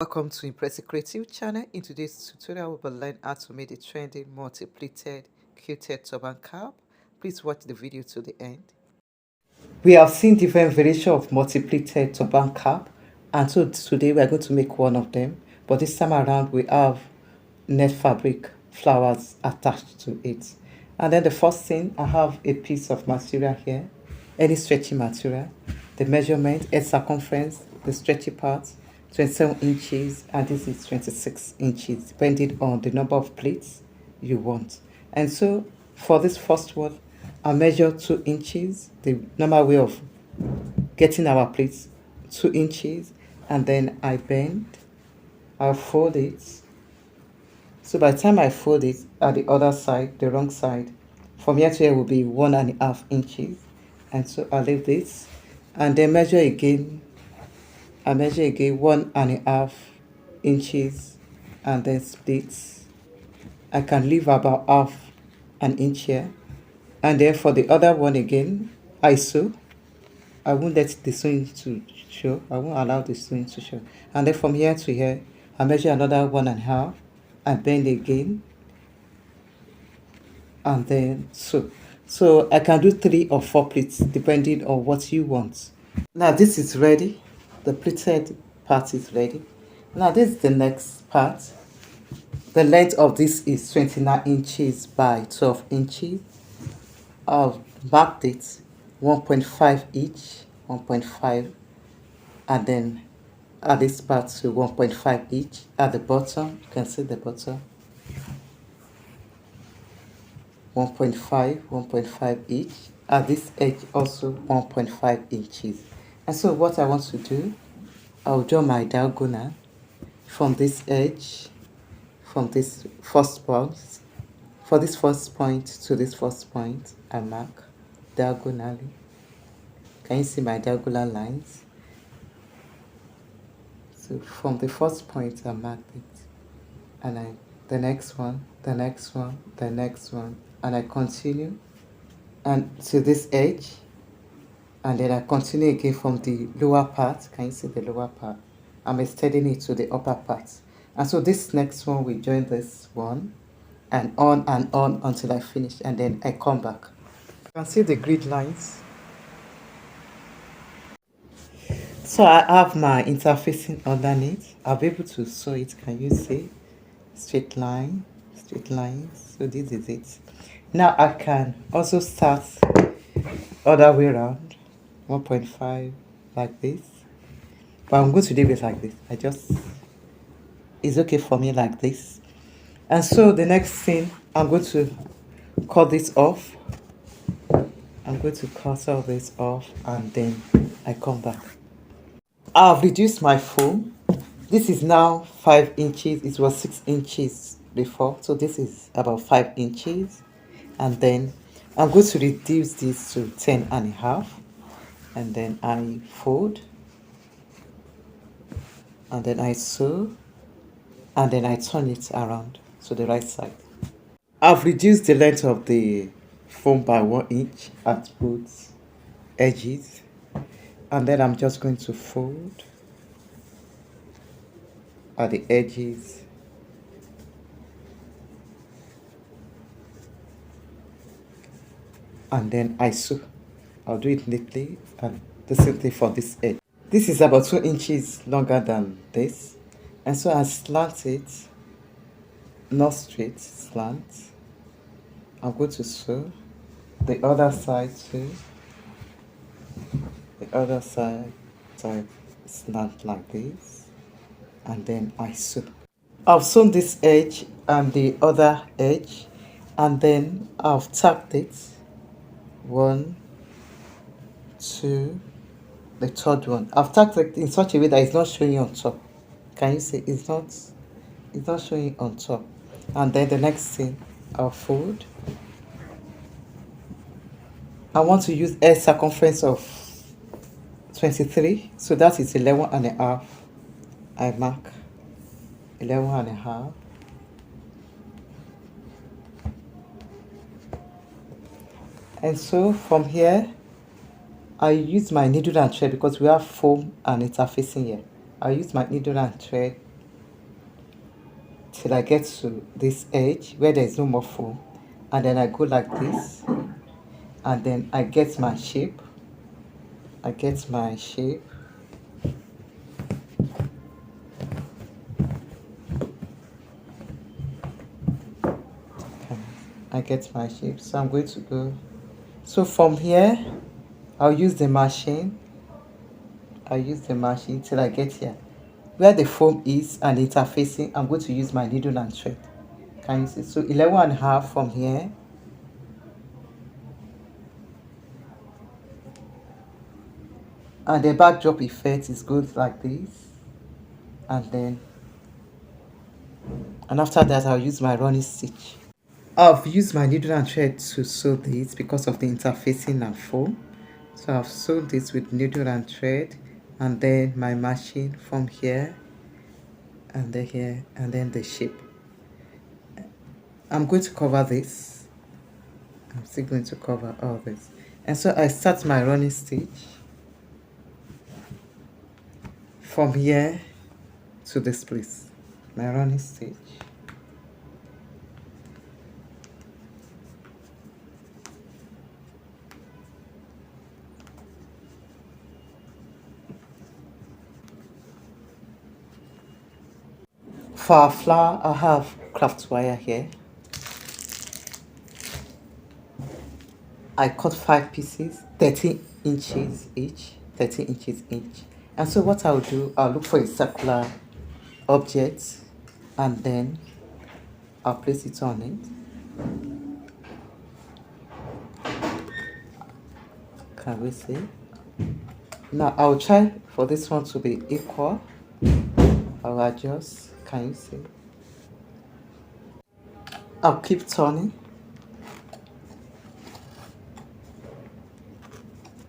Welcome to Impressive Creative channel. In today's tutorial, we will learn how to make the trending multi-pleated quilted turban cap. Please watch the video to the end. We have seen different variations of multi-pleated turban cap, and so today we are going to make one of them. But this time around, we have net fabric flowers attached to it. And then the first thing, I have a piece of material here, any stretchy material, the measurement, head circumference, the stretchy part, 27 inches, and this is 26 inches, depending on the number of pleats you want. And so for this first one, I measure 2 inches, the normal way of getting our pleats, 2 inches, and then I bend, I fold it. So by the time I fold it at the other side, the wrong side, from here to here will be 1.5 inches. And so I leave this and then measure again. I measure again 1.5 inches and then split. I can leave about half an inch here. And then for the other one again, I sew. I won't let the sewing to show. I won't allow the sewing to show. And then from here to here, I measure another 1.5 and bend again. And then sew. So I can do 3 or 4 pleats depending on what you want. Now this is ready. The pleated part is ready. Now this is the next part. The length of this is 29 inches by 12 inches. I've marked it 1.5 each, 1.5, and then add this part to 1.5 each. At the bottom, you can see the bottom, 1.5, 1.5 each. At this edge also 1.5 inches. And so what I want to do, I'll draw my diagonal from this edge, from this first point, for this first point to this first point, I mark diagonally. Can you see my diagonal lines? So from the first point, I mark it, and the next one, the next one, the next one, and I continue and to this edge, and then I continue again from the lower part. Can you see the lower part? I'm extending it to the upper part. And so this next one, we join this one and on until I finish, and then I come back. You can see the grid lines. So I have my interfacing underneath. I'll be able to sew it. Can you see? Straight line, straight lines. So this is it. Now I can also start other way around, 1.5 like this. But I'm going to leave it like this. It's okay for me like this. And so the next thing, I'm going to cut this off. I'm going to cut all this off and then I come back. I've reduced my foam. This is now 5 inches. It was 6 inches before. So this is about 5 inches. And then I'm going to reduce this to 10.5. And then I fold. And then I sew. And then I turn it around to the right side. I've reduced the length of the foam by 1 inch at both edges. And then I'm just going to fold at the edges. And then I sew. I'll do it neatly, and the same thing for this edge. This is about 2 inches longer than this. And so I slant it, not straight, slant. I'm going to sew the other side too. The other side, slant like this, and then I sew. I've sewn this edge and the other edge, and then I've tacked it. 1, 2, the third one. I've tacked it in such a way that it's not showing on top. Can you see? It's not showing on top. And then the next thing, I'll fold. I want to use a circumference of 23, so that is 11.5. I mark 11.5. And so from here, I use my needle and thread because we have foam and interfacing here. I use my needle and thread till I get to this edge where there's no more foam, and then I go like this, and then I get my shape. I get my shape. I get my shape. So I'm going to go. So from here, I'll use the machine. I'll use the machine till I get here. Where the foam is and the interfacing, I'm going to use my needle and thread. Can you see? So 11.5 from here. And the backdrop effect is good like this. And after that, I'll use my running stitch. I've used my needle and thread to sew this because of the interfacing and foam. So I've sewn this with needle and thread, and then my machine from here and then here, and then the shape. I'm going to cover this. I'm still going to cover all this. And so I start my running stitch from here to this place. My running stitch. For our flower, I have craft wire here. I cut 5 pieces, 13 inches each, 13 inches each. And so what I'll do, I'll look for a circular object, and then I'll place it on it. Can we see? Now I'll try for this one to be equal. I'll adjust. Can you see? I'll keep turning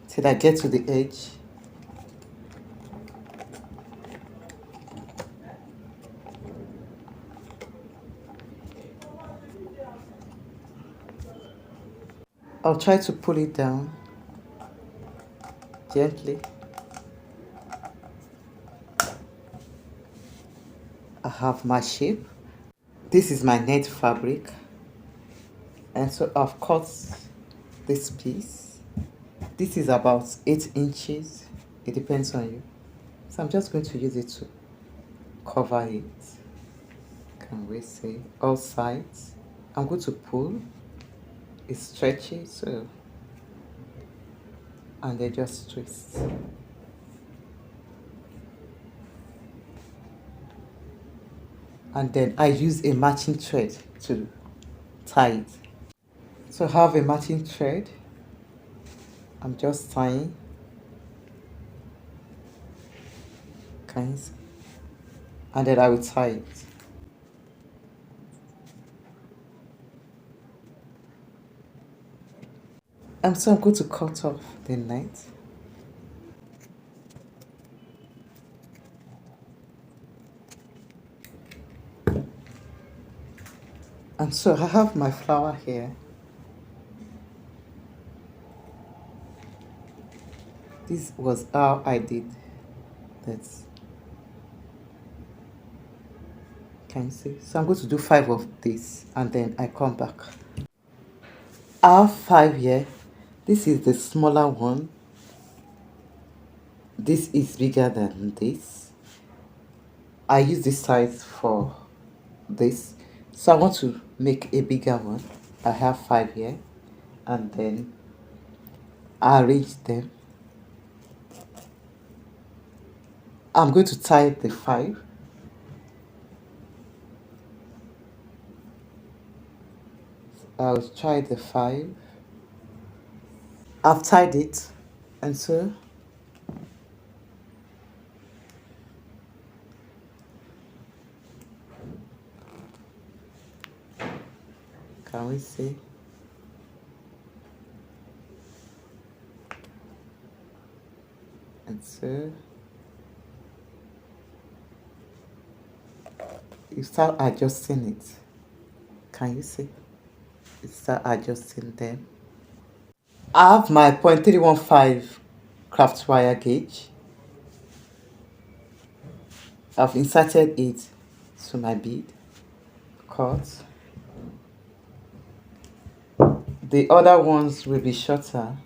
till I get to the edge. I'll try to pull it down gently. I have my shape. This is my net fabric, and so I've cut this piece. This is about 8 inches. It depends on you. So I'm just going to use it to cover it. Can we see all sides? I'm going to pull. It's stretchy, so, and then just twist. And then I use a matching thread to tie it. So I have a matching thread. I'm just tying. Can you see? And then I will tie it. And so I'm going to cut off the net. And so I have my flower here. This was how I did this. Can you see? So I'm going to do 5 of this, and then I come back. I have 5 here. This is the smaller one. This is bigger than this. I use this size for this. So I want to make a bigger one. I have 5 here, and then I arrange them. I'm going to tie the 5. I'll try the 5. I've tied it, and so can we see? And so you start adjusting it. Can you see? You start adjusting them. I have my 0.315 craft wire gauge. I've inserted it to my bead. cut. The other ones will be shorter.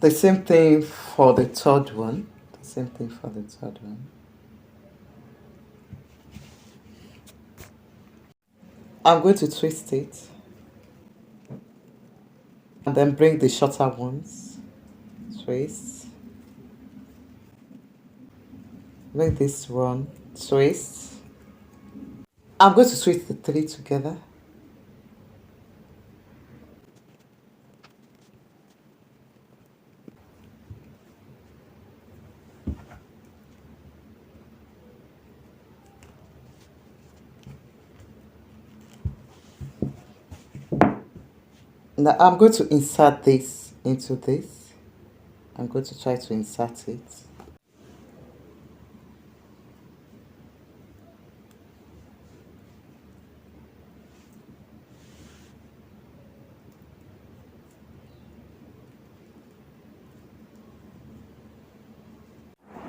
The same thing for the third one. The same thing for the third one. I'm going to twist it and then bring the shorter ones. Twist. Bring this one. Twist. I'm going to twist the three together. Now I'm going to insert this into this. I'm going to try to insert it.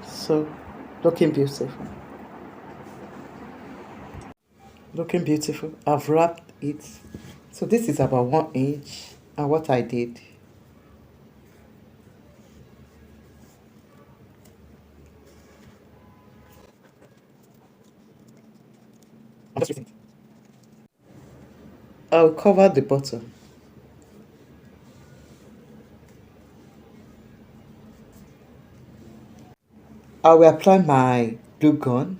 So, looking beautiful. Looking beautiful. I've wrapped it. So this is about 1 inch. And what I did, I'll cover the bottom. I will apply my glue gun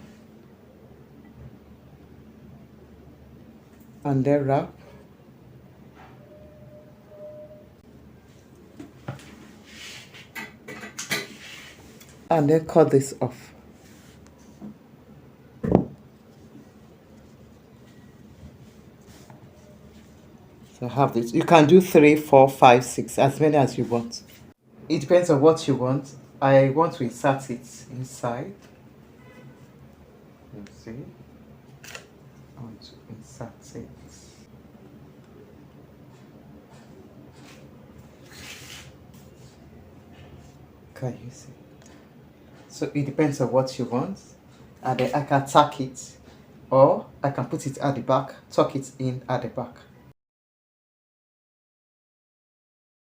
and then wrap. And then cut this off. So have this. You can do 3, 4, 5, 6, as many as you want. It depends on what you want. I want to insert it inside. You see? I want to insert it. Can you see? So it depends on what you want. And then I can tack it, or I can put it at the back, tuck it in at the back.